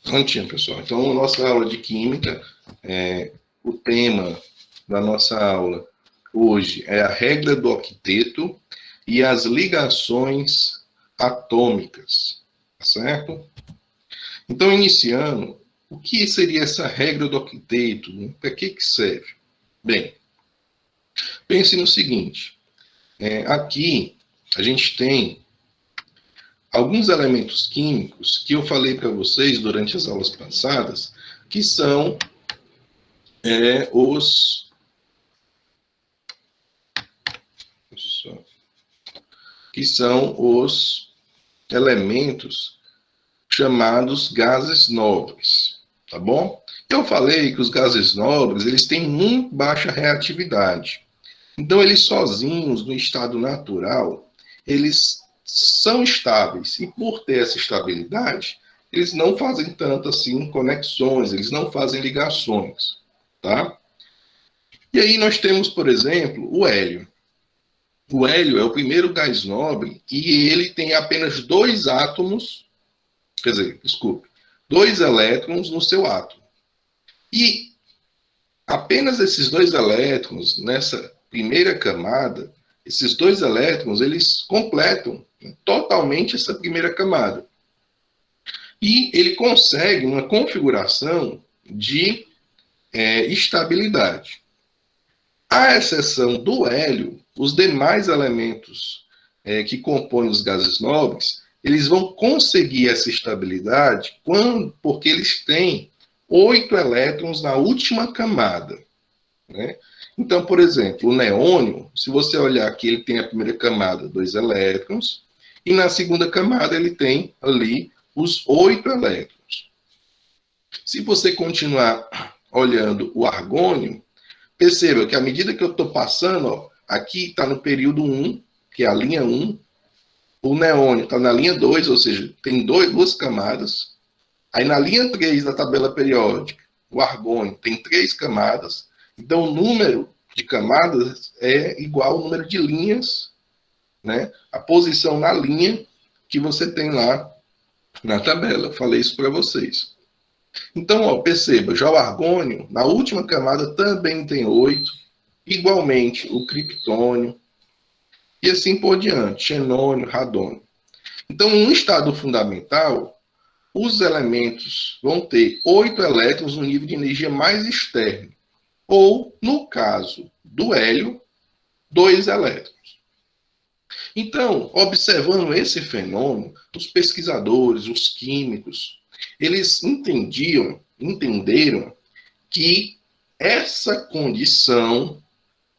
Não tinha, pessoal. Então, a nossa aula de química, o tema da nossa aula hoje é a regra do octeto e as ligações atômicas, tá certo? Então, iniciando, o que seria essa regra do octeto? Para que serve? Bem, pense no seguinte, aqui a gente tem alguns elementos químicos que eu falei para vocês durante as aulas passadas, que são os elementos chamados gases nobres, tá bom? Eu falei que os gases nobres, eles têm muito baixa reatividade. Então, eles sozinhos, no estado natural, eles são estáveis. E por ter essa estabilidade, eles não fazem tanto assim conexões, eles não fazem ligações, tá? E aí nós temos, por exemplo, o hélio. O hélio é o primeiro gás nobre e ele tem apenas 2 átomos, quer dizer, desculpe, 2 elétrons no seu átomo. E apenas esses 2 elétrons nessa primeira camada, esses 2 elétrons, eles completam totalmente essa primeira camada. E ele consegue uma configuração de estabilidade. À exceção do hélio, os demais elementos que compõem os gases nobres, eles vão conseguir essa estabilidade porque eles têm 8 elétrons na última camada. Né? Então, por exemplo, o neônio, se você olhar aqui, ele tem a primeira camada, 2 elétrons, e na segunda camada ele tem ali os 8 elétrons. Se você continuar olhando o argônio, perceba que à medida que eu estou passando, ó, aqui está no período 1, que é a linha 1, o neônio está na linha 2, ou seja, tem 2 camadas. Aí na linha 3 da tabela periódica, o argônio tem 3 camadas. Então o número de camadas é igual ao número de linhas, né? A posição na linha que você tem lá na tabela. Eu falei isso para vocês. Então, ó, perceba, já o argônio, na última camada, também tem 8. Igualmente, o criptônio. E assim por diante, xenônio, radônio. Então, no estado fundamental, os elementos vão ter 8 elétrons no nível de energia mais externo. Ou, no caso do hélio, 2 elétrons. Então, observando esse fenômeno, os pesquisadores, os químicos, eles entenderam que essa condição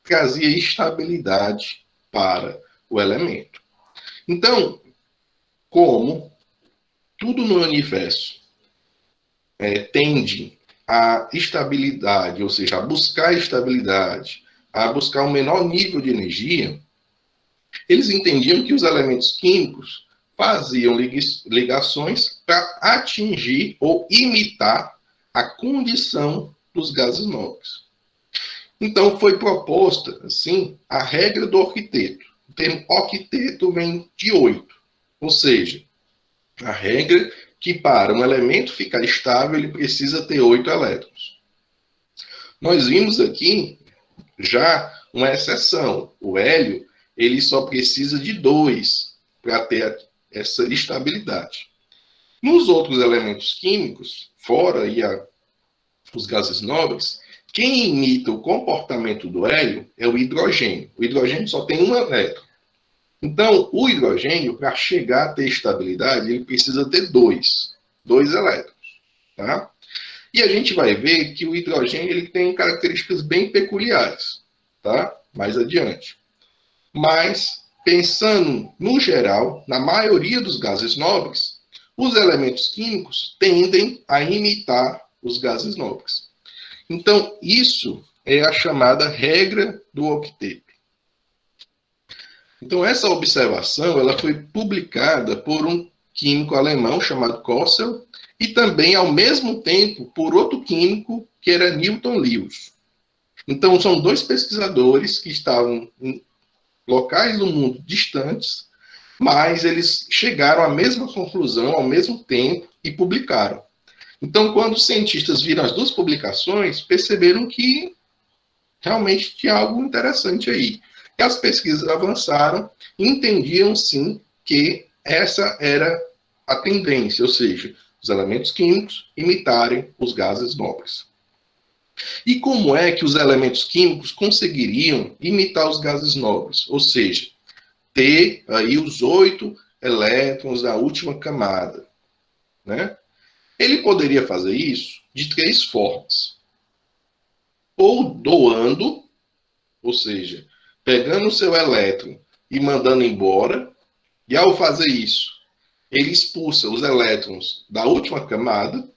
trazia estabilidade para o elemento. Então, como tudo no universo tende à estabilidade, ou seja, a buscar estabilidade, a buscar um menor nível de energia, eles entendiam que os elementos químicos faziam ligações para atingir ou imitar a condição dos gases nobres. Então foi proposta, assim, a regra do octeto. O termo octeto vem de 8, ou seja, a regra que para um elemento ficar estável ele precisa ter 8 elétrons. Nós vimos aqui já uma exceção. O hélio ele só precisa de 2 para ter essa estabilidade. Nos outros elementos químicos, fora os gases nobres, quem imita o comportamento do hélio é o hidrogênio. O hidrogênio só tem um elétron. Então, o hidrogênio, para chegar a ter estabilidade, ele precisa ter 2 elétrons. Tá? E a gente vai ver que o hidrogênio ele tem características bem peculiares. Tá? Mais adiante. Mas, pensando no geral, na maioria dos gases nobres, os elementos químicos tendem a imitar os gases nobres. Então, isso é a chamada regra do octeto. Então, essa observação ela foi publicada por um químico alemão chamado Kossel e também, ao mesmo tempo, por outro químico que era Newton Lewis. Então, são 2 pesquisadores que estavam em locais do mundo distantes, mas eles chegaram à mesma conclusão ao mesmo tempo e publicaram. Então, quando os cientistas viram as duas publicações, perceberam que realmente tinha algo interessante aí. E as pesquisas avançaram e entendiam, sim, que essa era a tendência, ou seja, os elementos químicos imitarem os gases nobres. E como é que os elementos químicos conseguiriam imitar os gases nobres? Ou seja, ter aí os 8 elétrons da última camada, né? Ele poderia fazer isso de 3 formas. Ou doando, ou seja, pegando o seu elétron e mandando embora, e ao fazer isso, ele expulsa os elétrons da última camada,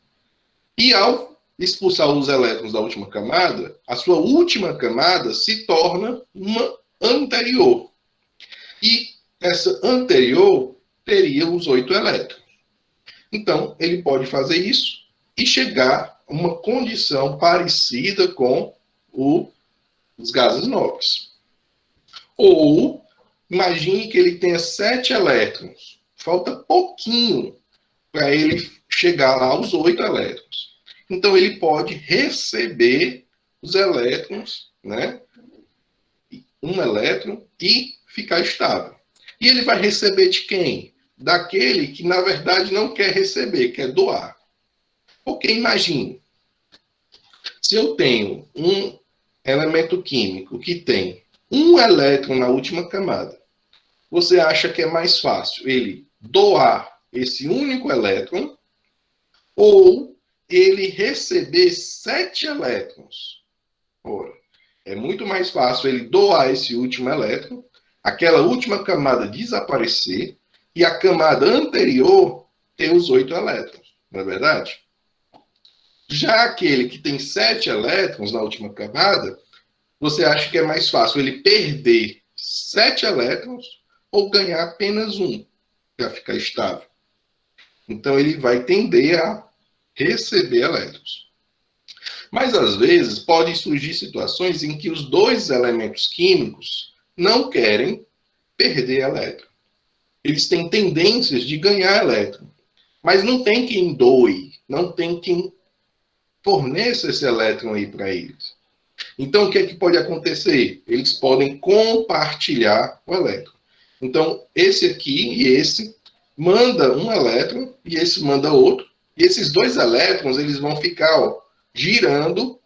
e ao expulsar os elétrons da última camada, a sua última camada se torna uma anterior. E essa anterior teria os 8 elétrons. Então, ele pode fazer isso e chegar a uma condição parecida com os gases nobres. Ou, imagine que ele tenha 7 elétrons. Falta pouquinho para ele chegar lá aos 8 elétrons. Então, ele pode receber os elétrons, né? Um elétron e ficar estável. E ele vai receber de quem? Daquele que, na verdade, não quer receber, quer doar. Porque imagine, se eu tenho um elemento químico que tem um elétron na última camada, você acha que é mais fácil ele doar esse único elétron ou ele receber 7 elétrons? Ora, é muito mais fácil ele doar esse último elétron, aquela última camada desaparecer e a camada anterior ter os 8 elétrons, não é verdade? Já aquele que tem 7 elétrons na última camada, você acha que é mais fácil ele perder 7 elétrons ou ganhar apenas um para ficar estável? Então ele vai tender a receber elétrons. Mas às vezes podem surgir situações em que os dois elementos químicos não querem perder elétron. Eles têm tendências de ganhar elétron, mas não tem quem doe, não tem quem forneça esse elétron aí para eles. Então, o que é que pode acontecer? Eles podem compartilhar o elétron. Então, esse aqui e esse manda um elétron e esse manda outro. E esses dois elétrons, eles vão ficar girando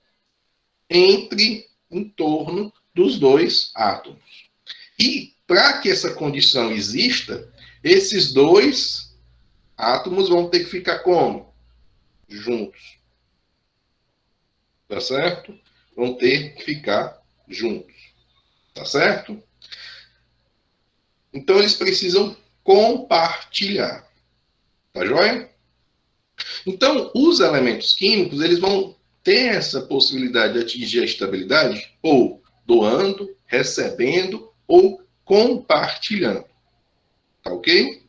em torno dos dois átomos. E para que essa condição exista, esses dois átomos vão ter que ficar como? Juntos. Tá certo? Vão ter que ficar juntos. Tá certo? Então, eles precisam compartilhar. Tá joia? Então, os elementos químicos, eles vão ter essa possibilidade de atingir a estabilidade ou doando, recebendo ou compartilhando. Tá ok?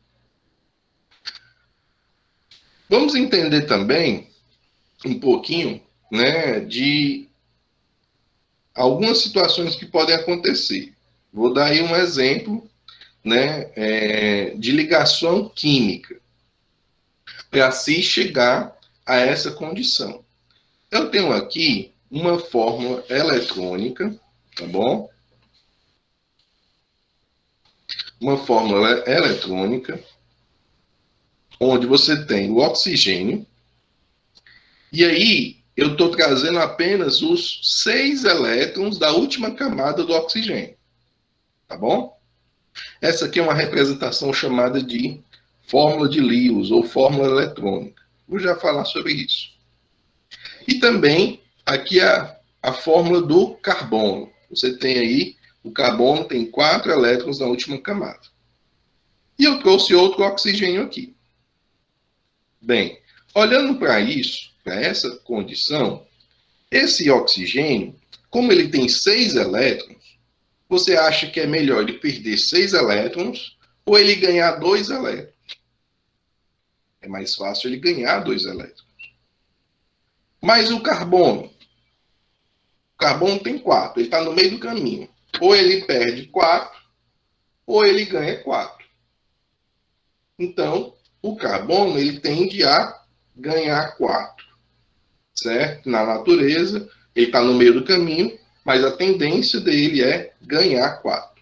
Vamos entender também um pouquinho, né, de algumas situações que podem acontecer. Vou dar aí um exemplo, né, de ligação química para se chegar a essa condição. Eu tenho aqui uma fórmula eletrônica, tá bom? Uma fórmula eletrônica onde você tem o oxigênio e aí eu estou trazendo apenas os 6 elétrons da última camada do oxigênio, tá bom? Essa aqui é uma representação chamada de fórmula de Lewis ou fórmula eletrônica. Vou já falar sobre isso. E também aqui a fórmula do carbono. Você tem aí, o carbono tem 4 elétrons na última camada. E eu trouxe outro oxigênio aqui. Bem, olhando para isso, para essa condição, esse oxigênio, como ele tem 6 elétrons, você acha que é melhor ele perder 6 elétrons ou ele ganhar 2 elétrons? É mais fácil ele ganhar 2 elétrons. Mas o carbono tem 4, ele está no meio do caminho. Ou ele perde 4, ou ele ganha 4. Então, o carbono ele tende a ganhar 4, certo? Na natureza, ele está no meio do caminho, mas a tendência dele é ganhar 4.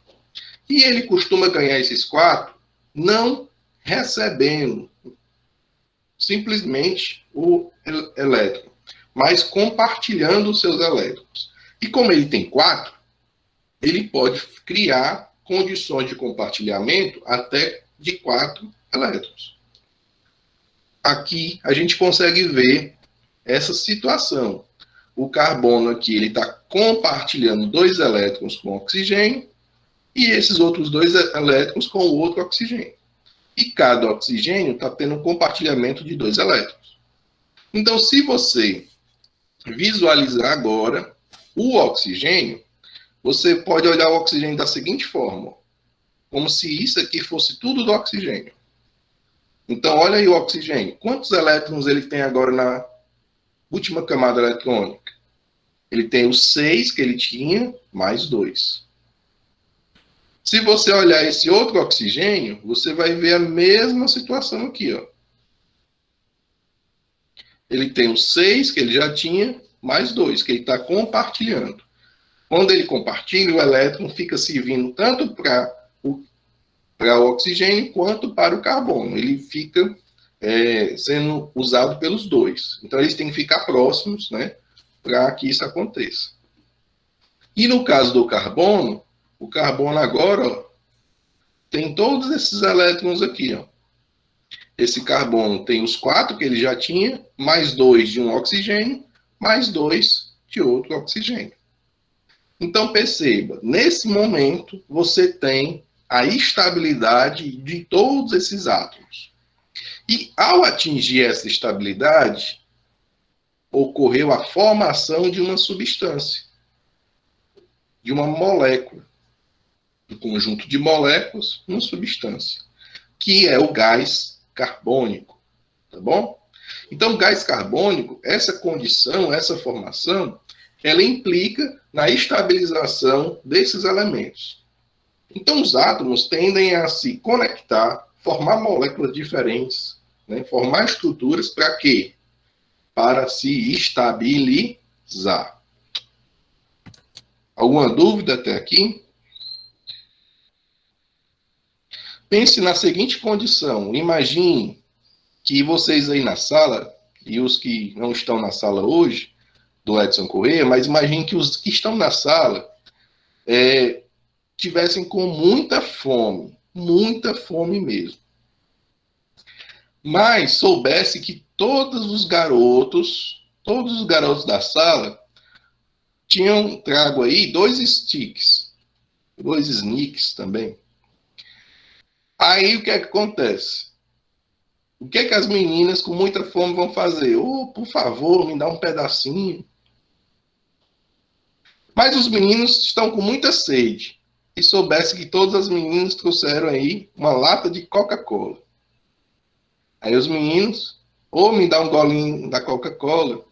E ele costuma ganhar esses 4 não recebendo simplesmente o elétron, mas compartilhando os seus elétrons. E como ele tem 4, ele pode criar condições de compartilhamento até de 4 elétrons. Aqui a gente consegue ver essa situação. O carbono aqui ele está compartilhando 2 elétrons com oxigênio e esses outros 2 elétrons com o outro oxigênio. E cada oxigênio está tendo um compartilhamento de 2 elétrons. Então, se você visualizar agora o oxigênio, você pode olhar o oxigênio da seguinte forma, como se isso aqui fosse tudo do oxigênio. Então, olha aí o oxigênio. Quantos elétrons ele tem agora na última camada eletrônica? Ele tem os 6 que ele tinha, mais 2. Se você olhar esse outro oxigênio, você vai ver a mesma situação aqui, ó. Ele tem os 6 que ele já tinha, mais 2, que ele está compartilhando. Quando ele compartilha, o elétron fica servindo tanto para o oxigênio quanto para o carbono. Ele fica sendo usado pelos 2. Então, eles têm que ficar próximos, né, para que isso aconteça. E no caso do carbono, o carbono agora, ó, tem todos esses elétrons aqui, ó. Esse carbono tem os 4 que ele já tinha, mais 2 de um oxigênio, mais 2 de outro oxigênio. Então, perceba, nesse momento, você tem a estabilidade de todos esses átomos. E, ao atingir essa estabilidade, ocorreu a formação de uma substância, de uma molécula, um conjunto de moléculas, uma substância, que é o gás carbônico, tá bom? Então, o gás carbônico, essa condição, essa formação, ela implica na estabilização desses elementos. Então, os átomos tendem a se conectar, formar moléculas diferentes, né? Formar estruturas para quê? Para se estabilizar. Alguma dúvida até aqui? Pense na seguinte condição. Imagine que vocês aí na sala, e os que não estão na sala hoje, do Edson Corrêa, mas imagine que os que estão na sala tivessem com muita fome mesmo. Mas soubesse que todos os garotos da sala tinham trago aí 2 sticks, 2 sneaks também. Aí o que é que acontece? O que é que as meninas com muita fome vão fazer? Por favor, me dá um pedacinho. Mas os meninos estão com muita sede. E soubesse que todas as meninas trouxeram aí uma lata de Coca-Cola. Aí os meninos, me dá um golinho da Coca-Cola.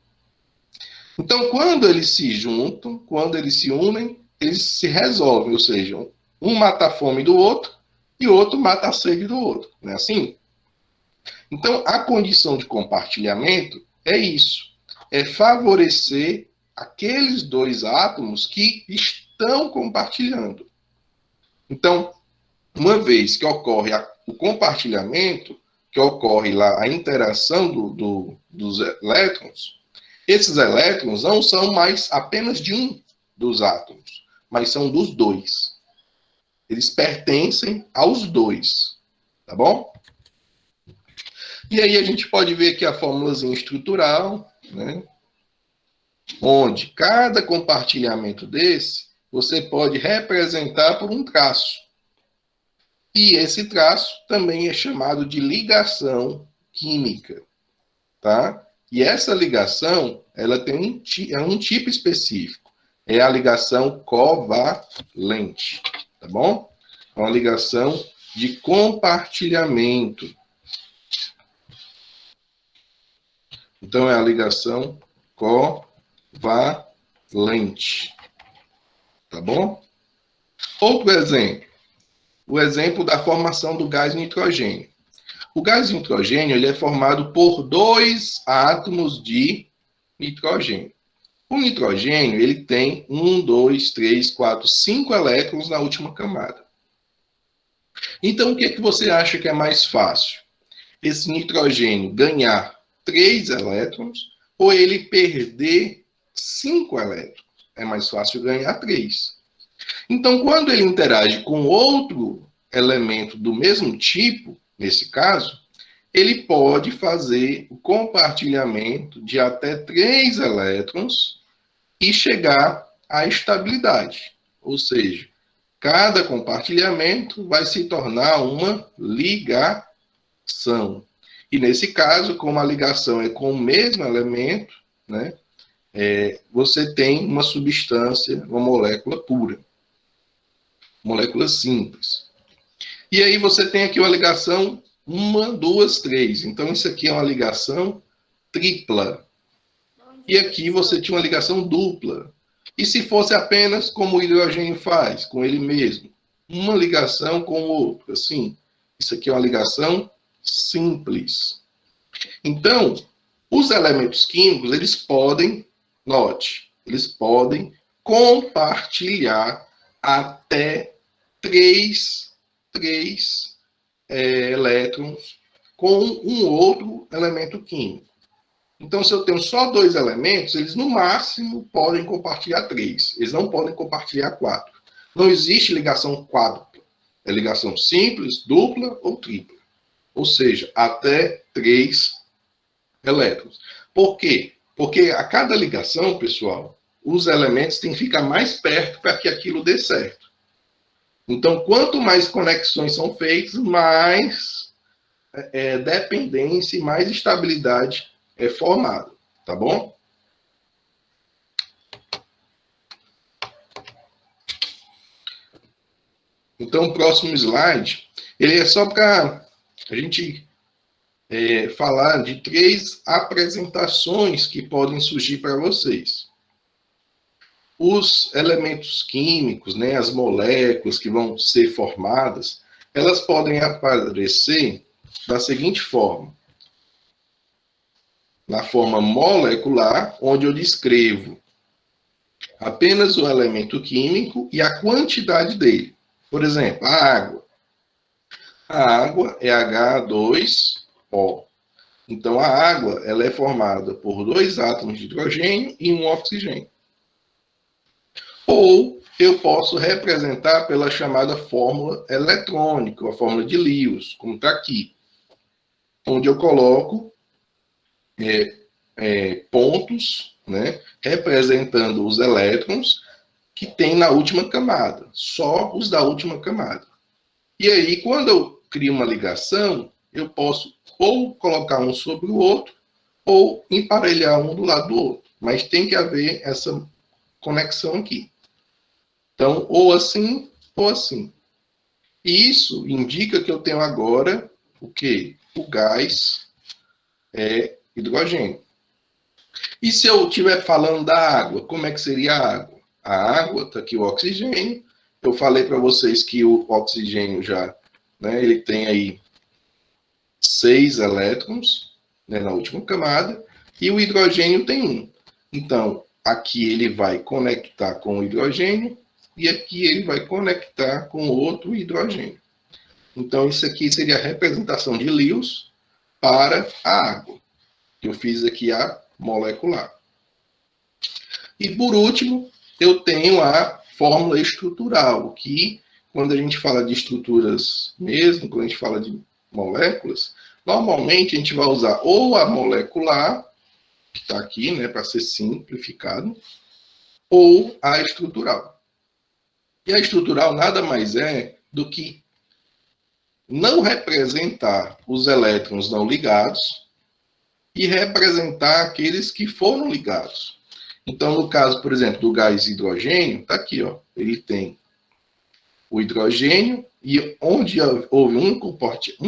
Então, quando eles se juntam, quando eles se unem, eles se resolvem. Ou seja, um mata a fome do outro e o outro mata a sede do outro. Não é assim? Então, a condição de compartilhamento é isso. É favorecer aqueles 2 átomos que estão compartilhando. Então, uma vez que ocorre o compartilhamento, que ocorre lá a interação dos elétrons, esses elétrons não são mais apenas de um dos átomos, mas são dos 2. Eles pertencem aos 2, tá bom? E aí a gente pode ver aqui a fórmulazinha estrutural, né? Onde cada compartilhamento desse, você pode representar por um traço. E esse traço também é chamado de ligação química, tá? E essa ligação, ela tem um tipo específico. É a ligação covalente, tá bom? É uma ligação de compartilhamento. Então, é a ligação covalente. Tá bom? Outro exemplo. O exemplo da formação do gás nitrogênio. O gás nitrogênio ele é formado por 2 átomos de nitrogênio. O nitrogênio ele tem 1, 2, 3, 4, 5 elétrons na última camada. Então, o que, que você acha que é mais fácil? Esse nitrogênio ganhar 3 elétrons ou ele perder 5 elétrons? É mais fácil ganhar 3. Então, quando ele interage com outro elemento do mesmo tipo, nesse caso, ele pode fazer o compartilhamento de até 3 elétrons e chegar à estabilidade. Ou seja, cada compartilhamento vai se tornar uma ligação. E nesse caso, como a ligação é com o mesmo elemento, né, você tem uma substância, uma molécula pura. Molécula simples. E aí você tem aqui uma ligação 1, 2, 3. Então, isso aqui é uma ligação tripla. E aqui você tinha uma ligação dupla. E se fosse apenas como o hidrogênio faz, com ele mesmo? Uma ligação com o outro. Assim, isso aqui é uma ligação simples. Então, os elementos químicos, eles podem, note, eles podem compartilhar até 3 elétrons com um outro elemento químico. Então, se eu tenho só 2 elementos, eles no máximo podem compartilhar 3. Eles não podem compartilhar 4. Não existe ligação quádrupla. É ligação simples, dupla ou tripla. Ou seja, até 3 elétrons. Por quê? Porque a cada ligação, pessoal, os elementos têm que ficar mais perto para que aquilo dê certo. Então, quanto mais conexões são feitas, mais dependência e mais estabilidade é formada, tá bom? Então, o próximo slide, ele é só para a gente falar de 3 apresentações que podem surgir para vocês. Os elementos químicos, né, as moléculas que vão ser formadas, elas podem aparecer da seguinte forma. Na forma molecular, onde eu descrevo apenas o elemento químico e a quantidade dele. Por exemplo, a água. A água é H2O. Então, a água ela é formada por 2 átomos de hidrogênio e 1 oxigênio. Ou eu posso representar pela chamada fórmula eletrônica, a fórmula de Lewis, como está aqui, onde eu coloco pontos, né, representando os elétrons que tem na última camada, só os da última camada. E aí, quando eu crio uma ligação, eu posso ou colocar um sobre o outro, ou emparelhar um do lado do outro. Mas tem que haver essa conexão aqui. Então, ou assim, ou assim. E isso indica que eu tenho agora o quê? O gás hidrogênio. E se eu estiver falando da água, como é que seria a água? A água, está aqui o oxigênio. Eu falei para vocês que o oxigênio já, né, ele tem aí 6 elétrons, né, na última camada, e o hidrogênio tem 1. Então, aqui ele vai conectar com o hidrogênio, e aqui ele vai conectar com outro hidrogênio. Então, isso aqui seria a representação de Lewis para a água. Eu fiz aqui a molecular. E, por último, eu tenho a fórmula estrutural, que, quando a gente fala de estruturas mesmo, quando a gente fala de moléculas, normalmente a gente vai usar ou a molecular, que está aqui, né, para ser simplificado, ou a estrutural. E a estrutural nada mais é do que não representar os elétrons não ligados e representar aqueles que foram ligados. Então, no caso, por exemplo, do gás hidrogênio, está aqui, ó, ele tem o hidrogênio e onde houve um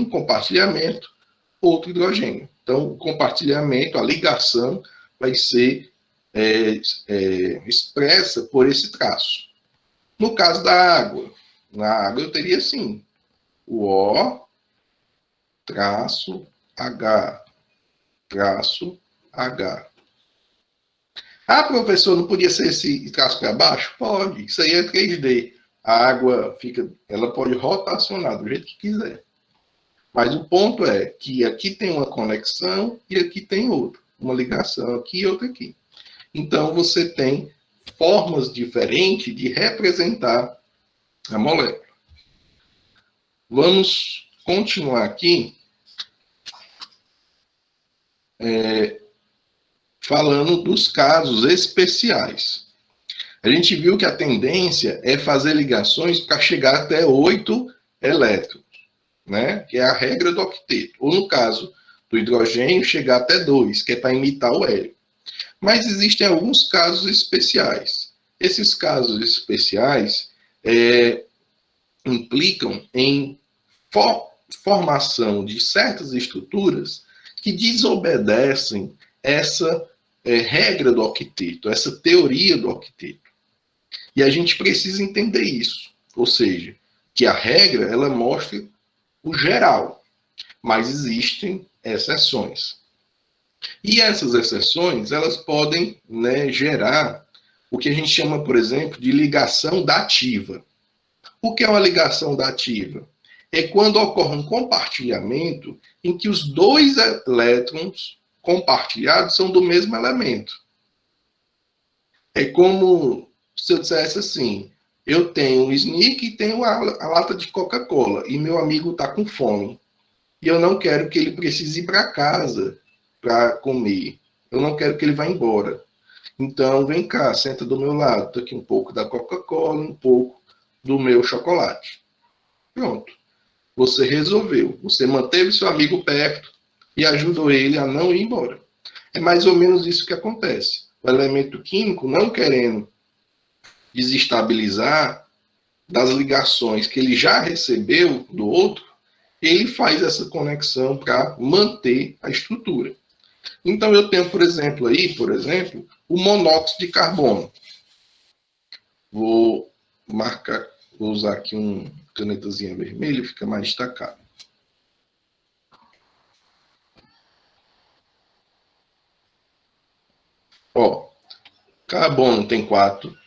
compartilhamento, outro hidrogênio. Então, o compartilhamento, a ligação, vai ser expressa por esse traço. No caso da água, na água eu teria assim, o O traço H, traço H. Ah, professor, não podia ser esse traço para baixo? Pode, isso aí é 3D. A água fica, ela pode rotacionar do jeito que quiser. Mas o ponto é que aqui tem uma conexão e aqui tem outra. Uma ligação aqui e outra aqui. Então, você tem formas diferentes de representar a molécula. Vamos continuar aqui falando dos casos especiais. A gente viu que a tendência é fazer ligações para chegar até 8 elétrons, né? Que é a regra do octeto. Ou no caso do hidrogênio, chegar até 2, que é para imitar o hélio. Mas existem alguns casos especiais. Esses casos especiais implicam em formação de certas estruturas que desobedecem essa regra do octeto, essa teoria do octeto. E a gente precisa entender isso. Ou seja, que a regra, ela mostra o geral, mas existem exceções. E essas exceções, elas podem, né, gerar o que a gente chama, por exemplo, de ligação dativa. O que é uma ligação dativa? É quando ocorre um compartilhamento em que os dois elétrons compartilhados são do mesmo elemento. É como se eu dissesse assim, eu tenho um sneak e tenho a lata de Coca-Cola, e meu amigo está com fome. E eu não quero que ele precise ir para casa para comer. Eu não quero que ele vá embora. Então, vem cá, senta do meu lado. Tô aqui um pouco da Coca-Cola, um pouco do meu chocolate. Pronto. Você resolveu. Você manteve seu amigo perto e ajudou ele a não ir embora. É mais ou menos isso que acontece. O elemento químico, não querendo desestabilizar das ligações que ele já recebeu do outro, ele faz essa conexão para manter a estrutura. Então, eu tenho, por exemplo, o monóxido de carbono. Vou marcar, vou usar aqui uma canetazinha vermelha, fica mais destacado. Ó, carbono tem 4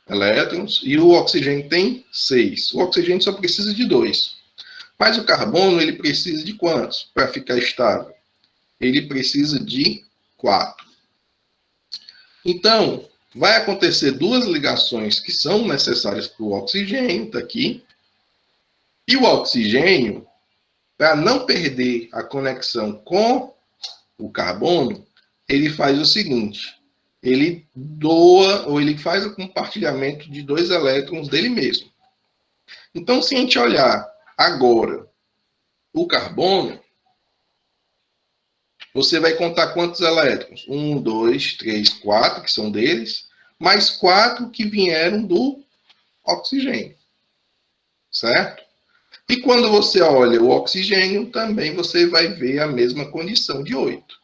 elétrons e o oxigênio tem 6. O oxigênio só precisa de 2. Mas o carbono, ele precisa de quantos para ficar estável? Ele precisa de 4. Então, vai acontecer 2 ligações que são necessárias para o oxigênio, está aqui. E o oxigênio, para não perder a conexão com o carbono, ele faz o seguinte, ele doa, ou ele faz o compartilhamento de 2 elétrons dele mesmo. Então, se a gente olhar agora o carbono, você vai contar quantos elétrons? 1, 2, 3, 4, que são deles, mais 4 que vieram do oxigênio. Certo? E quando você olha o oxigênio, também você vai ver a mesma condição de 8.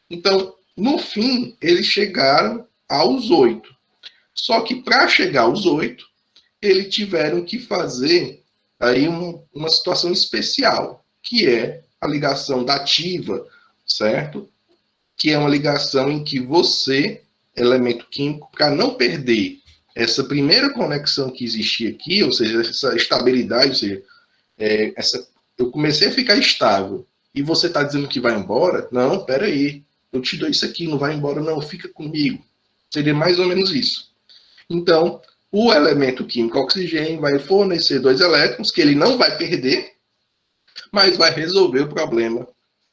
Então, no fim, eles chegaram aos 8. Só que para chegar aos 8, eles tiveram que fazer aí uma situação especial, que é a ligação dativa, certo? Que é uma ligação em que você, elemento químico, para não perder essa primeira conexão que existia aqui, ou seja, essa estabilidade, ou seja, eu comecei a ficar estável, e você está dizendo que vai embora? Não, peraí, eu te dou isso aqui, não vai embora não, fica comigo. Seria mais ou menos isso. Então, o elemento químico oxigênio vai fornecer 2 elétrons, que ele não vai perder, mas vai resolver o problema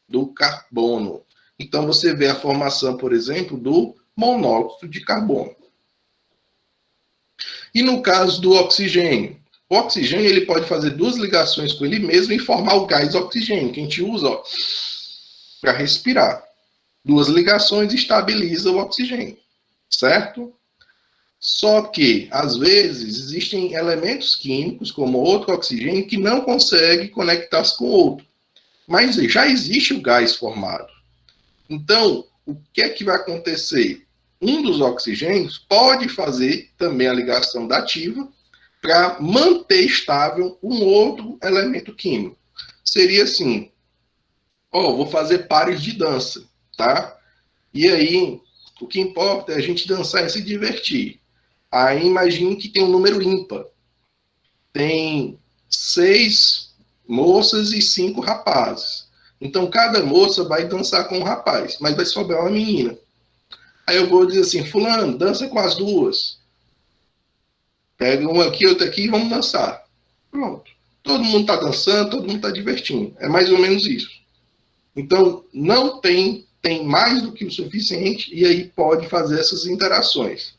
do carbono. Então, você vê a formação, por exemplo, do monóxido de carbono. E no caso do oxigênio? O oxigênio ele pode fazer 2 ligações com ele mesmo e formar o gás oxigênio, que a gente usa para respirar. 2 ligações estabiliza o oxigênio, certo? Só que, às vezes, existem elementos químicos, como outro oxigênio, que não conseguem conectar-se com o outro. Mas já existe o gás formado. Então, o que é que vai acontecer? Um dos oxigênios pode fazer também a ligação dativa para manter estável um outro elemento químico. Seria assim, vou fazer pares de dança, tá? E aí, o que importa é a gente dançar e se divertir. Aí imagine que tem um número ímpar. Tem 6 moças e 5 rapazes. Então, cada moça vai dançar com um rapaz, mas vai sobrar uma menina. Aí eu vou dizer assim, fulano, dança com as duas. Pega uma aqui, outra aqui e vamos dançar. Pronto. Todo mundo está dançando, todo mundo está divertindo. É mais ou menos isso. Então, não tem mais do que o suficiente e aí pode fazer essas interações.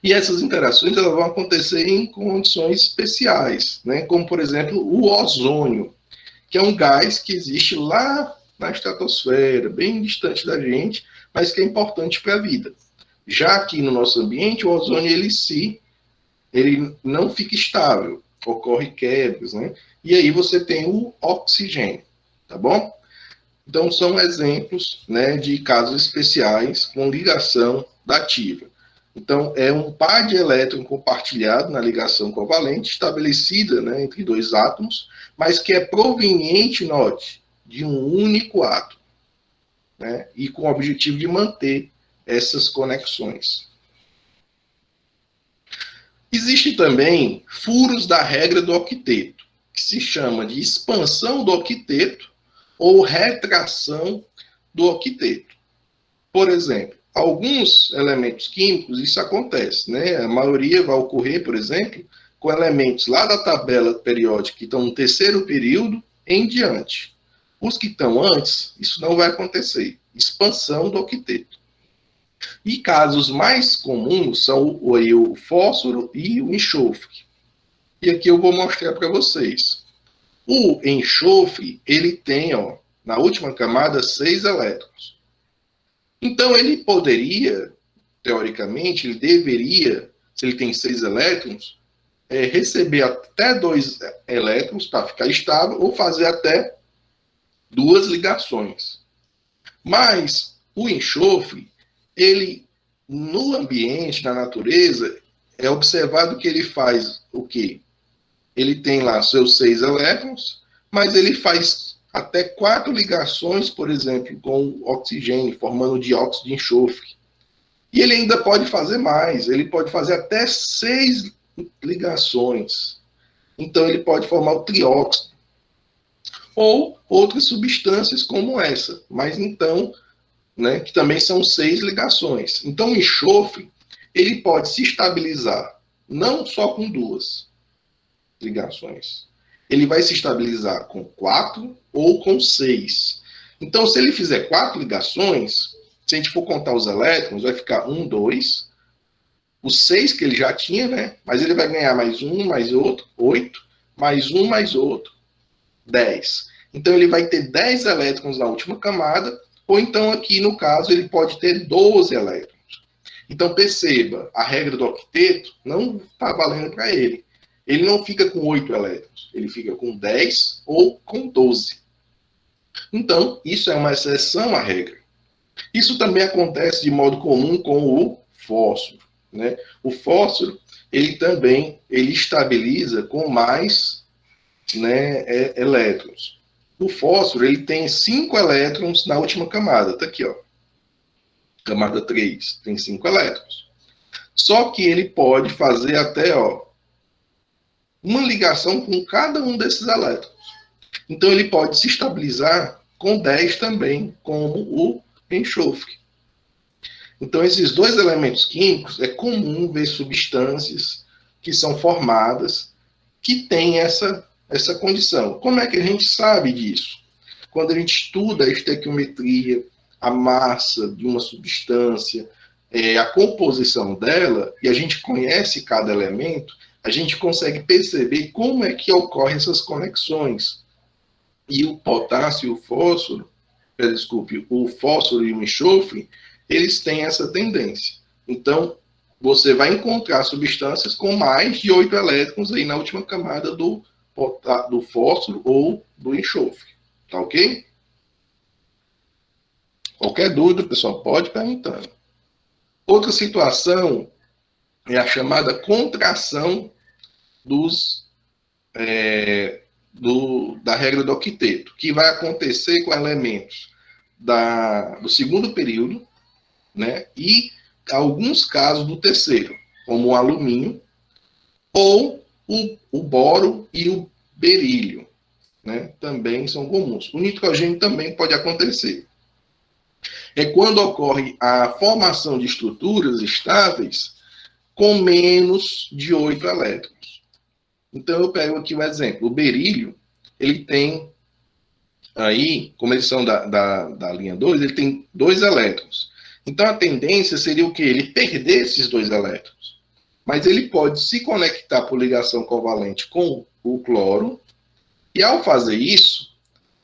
E essas interações elas vão acontecer em condições especiais, né? Como, por exemplo, o ozônio, que é um gás que existe lá na estratosfera, bem distante da gente, mas que é importante para a vida. Já aqui no nosso ambiente, o ozônio ele não fica estável, ocorre quebras, né? E aí você tem o oxigênio, tá bom? Então são exemplos, né, de casos especiais com ligação dativa. Então é um par de elétron compartilhado na ligação covalente estabelecida, né, entre dois átomos, mas que é proveniente, note, de um único átomo, né, e com o objetivo de manter essas conexões. Existem também furos da regra do octeto, que se chama de expansão do octeto ou retração do octeto. Por exemplo, alguns elementos químicos, isso acontece, né? A maioria vai ocorrer, por exemplo, com elementos lá da tabela periódica que estão no terceiro período em diante. Os que estão antes, isso não vai acontecer. Expansão do octeto. E casos mais comuns são o fósforo e o enxofre. E aqui eu vou mostrar para vocês. O enxofre, ele tem, na última camada, 6 elétrons. Então, ele poderia, teoricamente, ele deveria, se ele tem 6 elétrons, receber até 2 elétrons para ficar estável, ou fazer até 2 ligações. Mas o enxofre, ele, no ambiente, na natureza, é observado que ele faz o quê? Ele tem lá seus 6 elétrons, mas ele faz até 4 ligações, por exemplo, com oxigênio, formando dióxido de enxofre. E ele ainda pode fazer mais, ele pode fazer até 6 ligações. Então ele pode formar o trióxido. Ou outras substâncias como essa. Mas então, né, que também são 6 ligações. Então o enxofre, ele pode se estabilizar não só com 2 ligações. Ele vai se estabilizar com 4 ou com 6. Então, se ele fizer 4 ligações, se a gente for contar os elétrons, vai ficar 1, 2, os 6 que ele já tinha, né? Mas ele vai ganhar mais um, mais outro, 8, mais um, mais outro, 10. Então, ele vai ter 10 elétrons na última camada, ou então, aqui no caso, ele pode ter 12 elétrons. Então, perceba, a regra do octeto não está valendo para ele. Ele não fica com 8 elétrons, ele fica com 10 ou com 12. Então, isso é uma exceção à regra. Isso também acontece de modo comum com o fósforo, né? O fósforo, ele estabiliza com mais, né, elétrons. O fósforo, ele tem 5 elétrons na última camada, tá aqui, ó. Camada 3, tem 5 elétrons. Só que ele pode fazer até, uma ligação com cada um desses elétrons. Então, ele pode se estabilizar com 10 também, como o enxofre. Então, esses dois elementos químicos, é comum ver substâncias que são formadas que têm essa condição. Como é que a gente sabe disso? Quando a gente estuda a estequiometria, a massa de uma substância, a composição dela, e a gente conhece cada elemento, a gente consegue perceber como é que ocorrem essas conexões. E o potássio e o fósforo, o fósforo e o enxofre, eles têm essa tendência. Então, você vai encontrar substâncias com mais de 8 elétrons aí na última camada do fósforo ou do enxofre. Tá ok? Qualquer dúvida, pessoal, pode perguntar. Outra situação é a chamada contração da regra do octeto, que vai acontecer com elementos do segundo período, né, e alguns casos do terceiro, como o alumínio, ou o boro e o berílio, né, também são comuns. O nitrogênio também pode acontecer. É quando ocorre a formação de estruturas estáveis com menos de 8 elétrons. Então, eu pego aqui um exemplo. O berílio, ele tem aí, como eles são da linha 2, ele tem 2 elétrons. Então, a tendência seria o quê? Ele perder esses 2 elétrons. Mas ele pode se conectar por ligação covalente com o cloro, e ao fazer isso,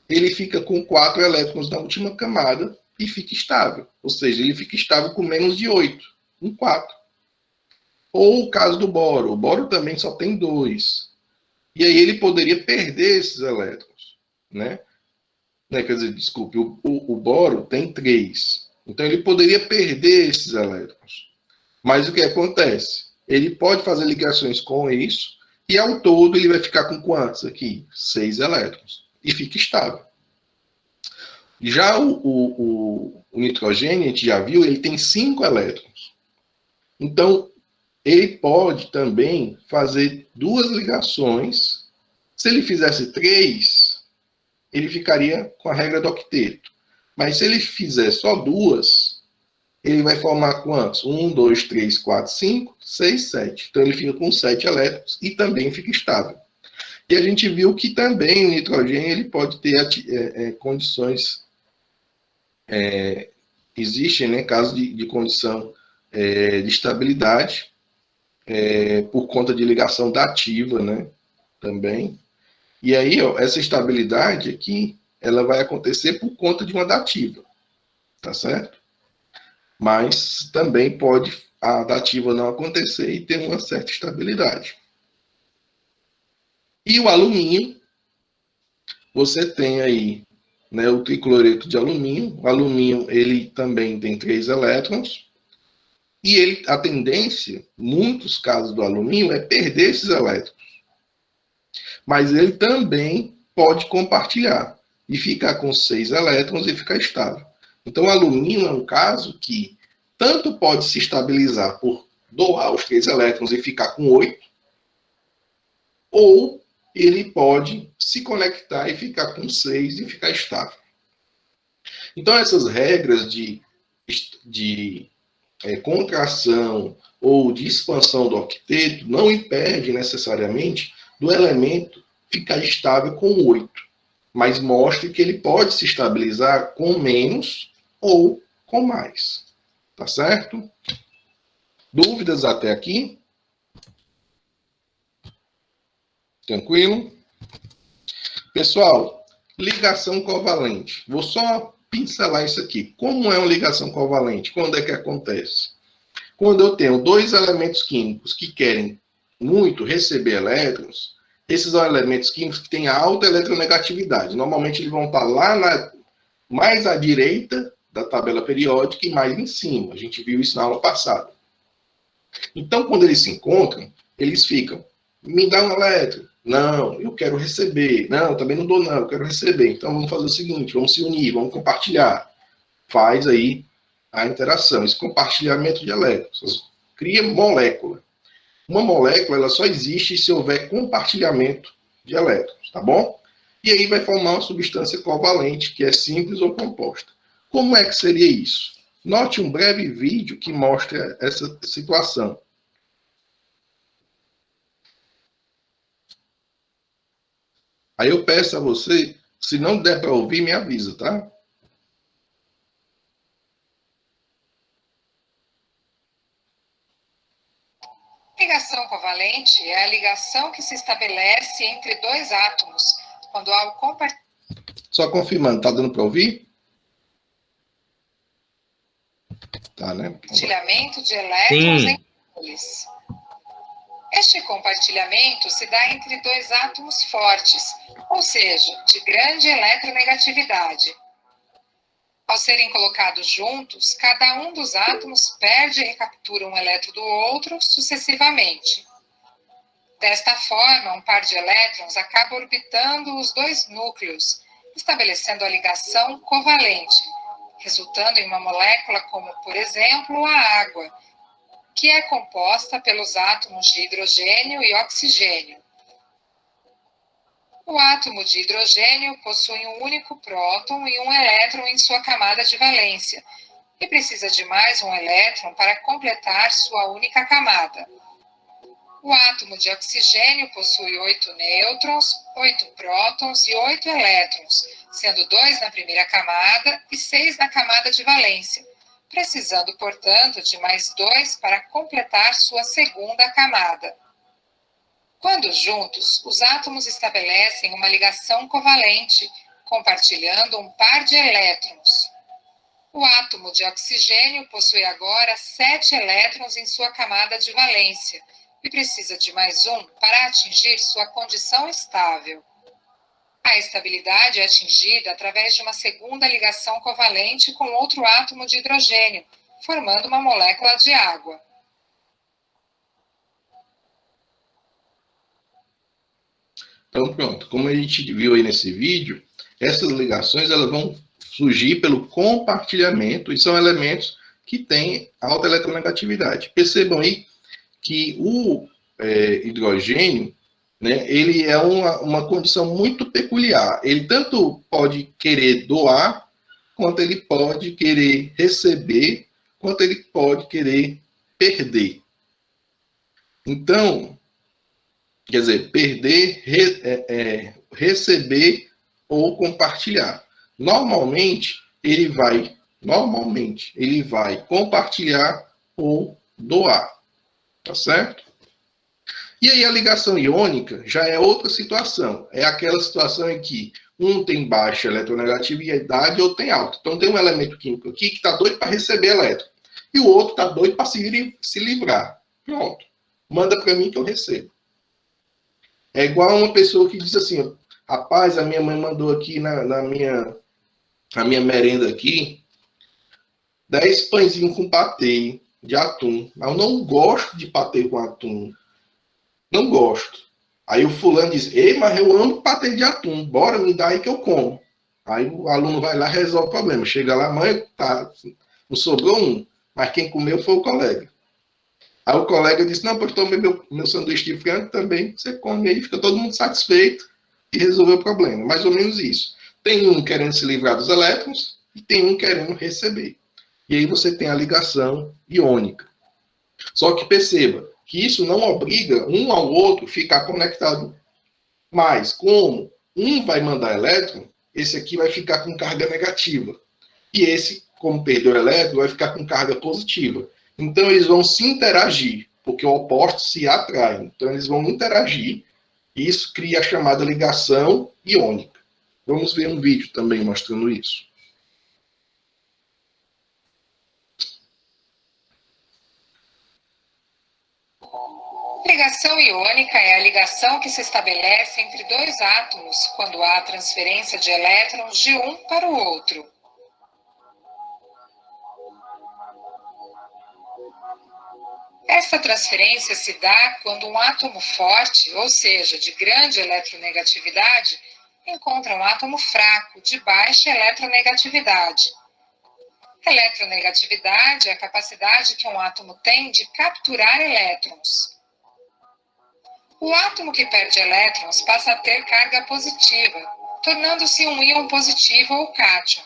ele fica com 4 elétrons na última camada e fica estável. Ou seja, ele fica estável com menos de 8, um 4. Ou o caso do boro. O boro também só tem 2. E aí ele poderia perder esses elétrons, né? Quer dizer, desculpe, o boro tem 3. Então ele poderia perder esses elétrons. Mas o que acontece? Ele pode fazer ligações com isso, e ao todo ele vai ficar com quantos aqui? 6 elétrons. E fica estável. Já o nitrogênio, a gente já viu, ele tem 5 elétrons. Então, ele pode também fazer 2 ligações. Se ele fizesse 3, ele ficaria com a regra do octeto. Mas se ele fizer só 2, ele vai formar quantos? 1, 2, 3, 4, 5, 6, 7. Então ele fica com 7 elétrons e também fica estável. E a gente viu que também o nitrogênio ele pode ter condições. Existem, né, casos de condição de estabilidade por conta de ligação dativa, né, também. E aí, ó, essa estabilidade aqui, ela vai acontecer por conta de uma dativa, tá certo? Mas também pode a dativa não acontecer e ter uma certa estabilidade. E o alumínio, você tem aí, né, o tricloreto de alumínio. O alumínio, ele também tem 3 elétrons. E a tendência, muitos casos do alumínio, é perder esses elétrons. Mas ele também pode compartilhar e ficar com 6 elétrons e ficar estável. Então, o alumínio é um caso que tanto pode se estabilizar por doar os 3 elétrons e ficar com 8, ou ele pode se conectar e ficar com 6 e ficar estável. Então, essas regras de contração ou de expansão do octeto não impede necessariamente do elemento ficar estável com 8, mas mostra que ele pode se estabilizar com menos ou com mais. Tá certo? Dúvidas até aqui? Tranquilo? Pessoal, ligação covalente. Vou só pincelar isso aqui. Como é uma ligação covalente? Quando é que acontece? Quando eu tenho 2 elementos químicos que querem muito receber elétrons, esses são elementos químicos que têm alta eletronegatividade. Normalmente eles vão estar lá mais à direita da tabela periódica e mais em cima. A gente viu isso na aula passada. Então, quando eles se encontram, eles ficam, me dá um elétron. Não, eu quero receber. Não, também não dou não, eu quero receber. Então, vamos fazer o seguinte, vamos se unir, vamos compartilhar. Faz aí a interação, esse compartilhamento de elétrons. Cria molécula. Uma molécula ela só existe se houver compartilhamento de elétrons, tá bom? E aí vai formar uma substância covalente, que é simples ou composta. Como é que seria isso? Note um breve vídeo que mostra essa situação. Aí eu peço a você, se não der para ouvir, me avisa, tá? Ligação covalente é a ligação que se estabelece entre 2 átomos, quando há o compartilhamento. Só confirmando, tá dando para ouvir? Tá, né? Compartilhamento de elétrons entre eles. Este compartilhamento se dá entre 2 átomos fortes, ou seja, de grande eletronegatividade. Ao serem colocados juntos, cada um dos átomos perde e recaptura um elétron do outro sucessivamente. Desta forma, um par de elétrons acaba orbitando os dois núcleos, estabelecendo a ligação covalente, resultando em uma molécula como, por exemplo, a água, que é composta pelos átomos de hidrogênio e oxigênio. O átomo de hidrogênio possui um único próton e um elétron em sua camada de valência, e precisa de mais um elétron para completar sua única camada. O átomo de oxigênio possui 8 nêutrons, 8 prótons e 8 elétrons, sendo 2 na primeira camada e 6 na camada de valência, precisando, portanto, de mais 2 para completar sua segunda camada. Quando juntos, os átomos estabelecem uma ligação covalente, compartilhando um par de elétrons. O átomo de oxigênio possui agora 7 elétrons em sua camada de valência, e precisa de mais um para atingir sua condição estável. A estabilidade é atingida através de uma segunda ligação covalente com outro átomo de hidrogênio, formando uma molécula de água. Então, pronto. Como a gente viu aí nesse vídeo, essas ligações elas vão surgir pelo compartilhamento e são elementos que têm alta eletronegatividade. Percebam aí que o hidrogênio, né, ele é uma condição muito peculiar. Ele tanto pode querer doar, quanto ele pode querer receber, quanto ele pode querer perder. Então, quer dizer, perder, receber ou compartilhar. Normalmente, ele vai compartilhar ou doar. Tá certo? E aí a ligação iônica já é outra situação. É aquela situação em que um tem baixa eletronegatividade e outro tem alta. Então tem um elemento químico aqui que está doido para receber elétron. E o outro está doido para se livrar. Pronto. Manda para mim que eu recebo. É igual uma pessoa que diz assim, rapaz, a minha mãe mandou aqui na minha merenda aqui 10 pãezinhos com patê de atum. Mas eu não gosto de patê com atum. Não gosto. Aí o fulano diz, ei, mas eu amo patê de atum. Bora, me dá aí que eu como. Aí o aluno vai lá e resolve o problema. Chega lá, mãe, tá, não sobrou um. Mas quem comeu foi o colega. Aí o colega disse, não, pode tomar meu sanduíche de frango também. Você come aí, fica todo mundo satisfeito e resolveu o problema. Mais ou menos isso. Tem um querendo se livrar dos elétrons e tem um querendo receber. E aí você tem a ligação iônica. Só que perceba que isso não obriga um ao outro ficar conectado. Mas como um vai mandar elétron, esse aqui vai ficar com carga negativa. E esse, como perdeu elétron, vai ficar com carga positiva. Então eles vão se interagir, porque opostos se atraem. Então eles vão interagir e isso cria a chamada ligação iônica. Vamos ver um vídeo também mostrando isso. Ligação iônica é a ligação que se estabelece entre dois átomos quando há transferência de elétrons de um para o outro. Essa transferência se dá quando um átomo forte, ou seja, de grande eletronegatividade, encontra um átomo fraco, de baixa eletronegatividade. Eletronegatividade é a capacidade que um átomo tem de capturar elétrons. O átomo que perde elétrons passa a ter carga positiva, tornando-se um íon positivo ou cátion,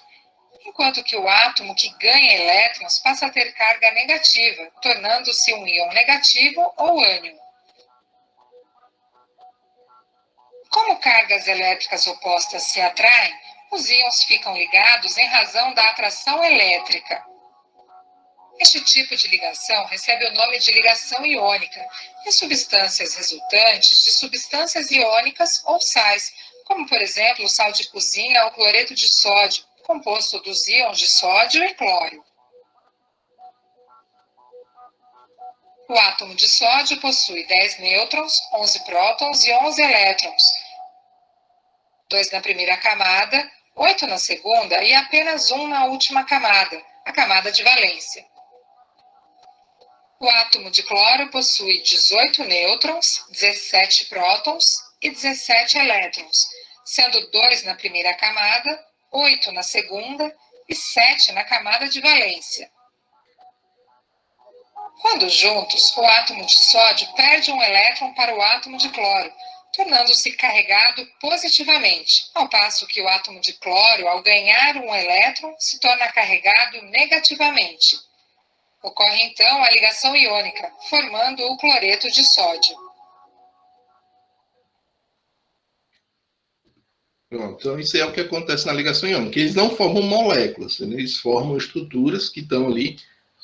enquanto que o átomo que ganha elétrons passa a ter carga negativa, tornando-se um íon negativo ou ânion. Como cargas elétricas opostas se atraem, os íons ficam ligados em razão da atração elétrica. Este tipo de ligação recebe o nome de ligação iônica e substâncias resultantes de substâncias iônicas ou sais, como por exemplo o sal de cozinha ou cloreto de sódio, composto dos íons de sódio e cloro. O átomo de sódio possui 10 nêutrons, 11 prótons e 11 elétrons, 2 na primeira camada, 8 na segunda e apenas 1 na última camada, a camada de valência. O átomo de cloro possui 18 nêutrons, 17 prótons e 17 elétrons, sendo 2 na primeira camada, 8 na segunda e 7 na camada de valência. Quando juntos, o átomo de sódio perde um elétron para o átomo de cloro, tornando-se carregado positivamente, ao passo que o átomo de cloro, ao ganhar um elétron, se torna carregado negativamente. Ocorre então a ligação iônica, formando o cloreto de sódio. Pronto, então isso é o que acontece na ligação iônica. Eles não formam moléculas, eles formam estruturas que estão ali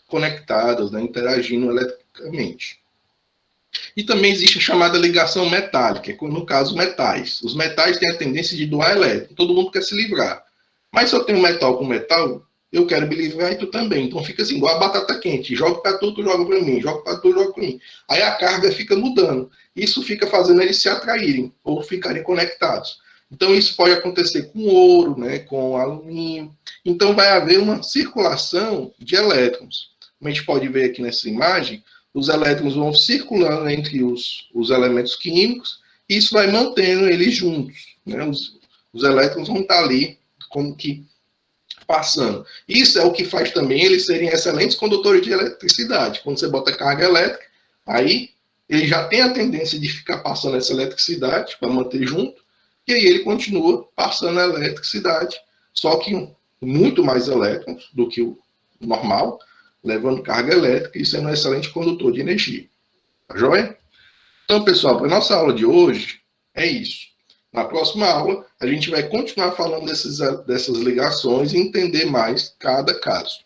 conectadas, né, interagindo eletricamente. E também existe a chamada ligação metálica, que no caso metais. Os metais têm a tendência de doar elétron, todo mundo quer se livrar. Mas se eu tenho metal com metal, eu quero me livrar e tu também. Então fica assim, igual a batata quente. Joga para tu, tu joga para mim. Joga para tu, joga para mim. Aí a carga fica mudando. Isso fica fazendo eles se atraírem ou ficarem conectados. Então isso pode acontecer com ouro, né, com alumínio. Então vai haver uma circulação de elétrons. Como a gente pode ver aqui nessa imagem, os elétrons vão circulando entre os elementos químicos e isso vai mantendo eles juntos, né? Os elétrons vão estar ali como que passando. Isso é o que faz também eles serem excelentes condutores de eletricidade. Quando você bota carga elétrica, aí ele já tem a tendência de ficar passando essa eletricidade para manter junto, e aí ele continua passando a eletricidade, só que muito mais elétrons do que o normal, levando carga elétrica e sendo um excelente condutor de energia. Tá joia? Então, pessoal, para a nossa aula de hoje, é isso. Na próxima aula, a gente vai continuar falando dessas ligações e entender mais cada caso.